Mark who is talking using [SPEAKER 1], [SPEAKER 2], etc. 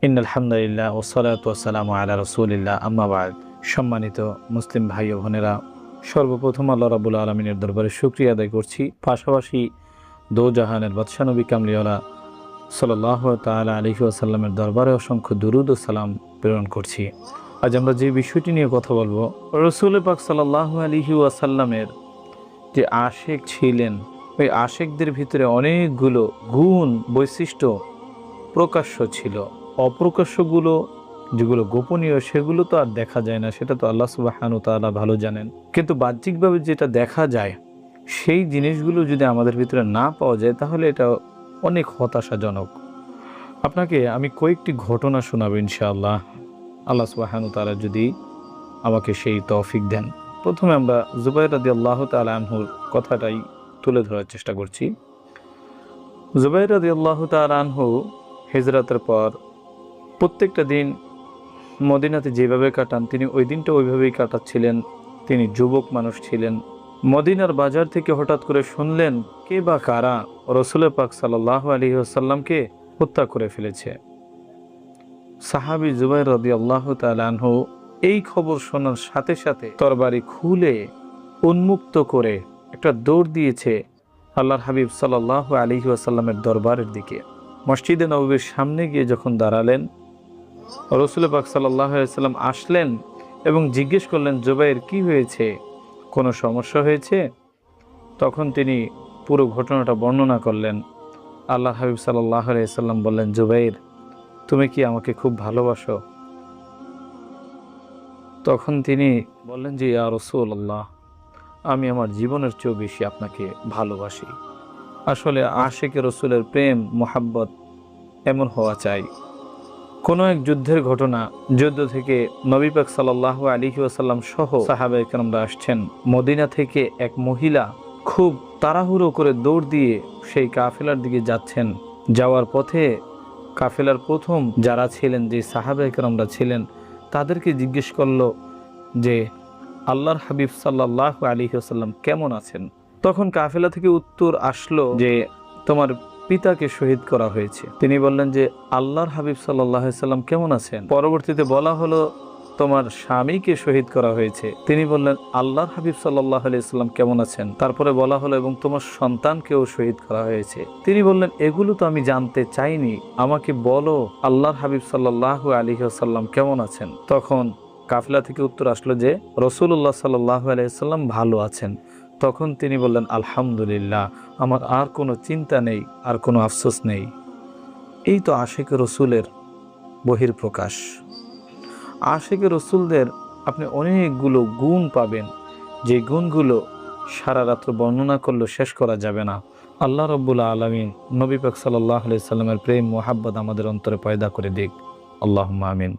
[SPEAKER 1] ইন্নাল হামদুলিল্লাহ ওয়াসসালাতু ওয়াসসালামু আলা রাসূলিল্লাহ আম্মা বা'দ। সম্মানিত মুসলিম ভাই ও বোনেরা, সর্বপ্রথম আল্লাহ রাব্বুল আলামিনের দরবারে শুকরিয়া আদায় করছি। পাশাপাশি দো জাহানের বাদশা নবী কামলিওয়ালা সাল্লাল্লাহু তাআলা আলাইহি ওয়াসাল্লামের দরবারে অসংখ্য দুরূদ ও সালাম প্রেরণ করছি। আজ আমরা যে বিষয়টি নিয়ে কথা বলবো, রাসূল পাক সাল্লাল্লাহু আলাইহি ওয়াসাল্লামের যে আশিক ছিলেন, ওই আশিকদের ভিতরে অনেকগুলো গুণ বৈশিষ্ট্য প্রকাশ্য ছিল। অপ্রকাশ্যগুলো যেগুলো গোপনীয় সেগুলো তো আর দেখা যায় না, সেটা তো আল্লাহ সুবহানাহু ওয়া তাআলা ভালো জানেন। কিন্তু বাহ্যিকভাবে যেটা দেখা যায় সেই জিনিসগুলো যদি আমাদের ভিতরে না পাওয়া যায় তাহলে এটা অনেক হতাশাজনক। আপনাকে আমি কয়েকটি ঘটনা শোনাবো ইনশাআল্লাহ, আল্লাহ সুবহানাহু ওয়া তাআলা যদি আমাকে সেই তৌফিক দেন। প্রথমে আমরা জুবাইর রাদিয়াল্লাহু তাআলা আনহুর কথাটাই তুলে ধরার চেষ্টা করছি। জুবাইর রাদিয়াল্লাহু তাআলা আনহু হিজরতের পর প্রত্যেকটা দিন মদিনাতে যেভাবে কাটান তিনি ওই দিনটা ওইভাবেই কাটাচ্ছিলেন। তিনি যুবক মানুষ ছিলেন। মদিনার বাজার থেকে হঠাৎ করে শুনলেন কে বা কারা রাসূল পাক সাল্লাল্লাহু আলাইহি ওয়াসাল্লামকে হত্যা করে ফেলেছে। সাহাবী জুবাইর রাদিয়াল্লাহু তাআলা আনহু এই খবর শোনার সাথে সাথে তরবারি খুলে উন্মুক্ত করে একটা দৌড় দিয়েছে আল্লাহর হাবিব সাল্লাল্লাহু আলাইহি ওয়াসাল্লামের দরবারের দিকে। মসজিদে নববীর সামনে গিয়ে যখন দাঁড়ালেন, রাসূল পাক সাল্লাল্লাহু আলাইহি ওয়াসাল্লাম আসলেন এবং জিজ্ঞেস করলেন, জুবাইর কি হয়েছে, কোনো সমস্যা হয়েছে? তখন তিনি পুরো ঘটনাটা বর্ণনা করলেন। আল্লাহর হাবিব সাল্লাল্লাহু আলাইহি ওয়াসাল্লাম বললেন, জুবাইর তুমি কি আমাকে খুব ভালোবাসো? তখন তিনি বললেন যে ইয়া রাসূলুল্লাহ, আমি আমার জীবনের চেয়েও বেশি আপনাকে ভালোবাসি। আসলে আশিকে রাসূলের প্রেম মোহাব্বত এমন হওয়া চাই। কোনো এক যুদ্ধের ঘটনা, যুদ্ধ থেকে নবী পাক সাল্লাল্লাহু আলাইহি ওয়াসাল্লাম সহ সাহাবায়ে কেরামরা আসছেন। মদিনা থেকে এক মহিলা খুব তাড়াহুড়ো করে দৌড় দিয়ে সেই কাফেলার দিকে যাচ্ছেন। যাওয়ার পথে কাফেলার প্রথম যারা ছিলেন, যে সাহাবায়ে কেরামরা ছিলেন, তাদেরকে জিজ্ঞেস করলো যে আল্লাহর হাবিব সাল্লাল্লাহু আলাইহি ওয়াসাল্লাম কেমন আছেন? তখন কাফেলা থেকে উত্তর আসলো যে তোমার পিতাকে শহীদ করা হয়েছে। তিনি বললেন যে আল্লাহর হাবিব সাল্লাল্লাহু আলাইহি ওয়াসাল্লাম কেমন আছেন? পরবর্তীতে বলা হলো তোমার স্বামীকে শহীদ করা হয়েছে। তিনি বললেন আল্লাহর হাবিব সাল্লাল্লাহু আলাইহি ওয়াসাল্লাম কেমন আছেন? তারপরে বলা হলো এবং তোমার সন্তানকেও শহীদ করা হয়েছে। তিনি বললেন এগুলো তো আমি জানতে চাইনি, আমাকে বলো আল্লাহর হাবিব সাল্লাল্লাহু আলাইহি ওয়াসাল্লাম কেমন আছেন? তখন কাফেলা থেকে উত্তর আসলো যে রাসূলুল্লাহ সাল্লাল্লাহু আলাইহি ওয়াসাল্লাম ভালো আছেন। তখন তিনি বললেন আলহামদুলিল্লাহ, আমার আর কোনো চিন্তা নেই, আর কোনো আফসোস নেই। এই তো আশিকে রসুলের বহির্প্রকাশ। আশিকে রসুলদের আপনি অনেকগুলো গুণ পাবেন, যে গুণগুলো সারা রাত্র বর্ণনা করলেও শেষ করা যাবে না। আল্লাহ রাব্বুল আলামিন নবী পাক সাল্লাল্লাহু আলাইহি ওয়াসাল্লামের প্রেম মোহাব্বত আমাদের অন্তরে পয়দা করে দিক। আল্লাহুম্মা আমিন।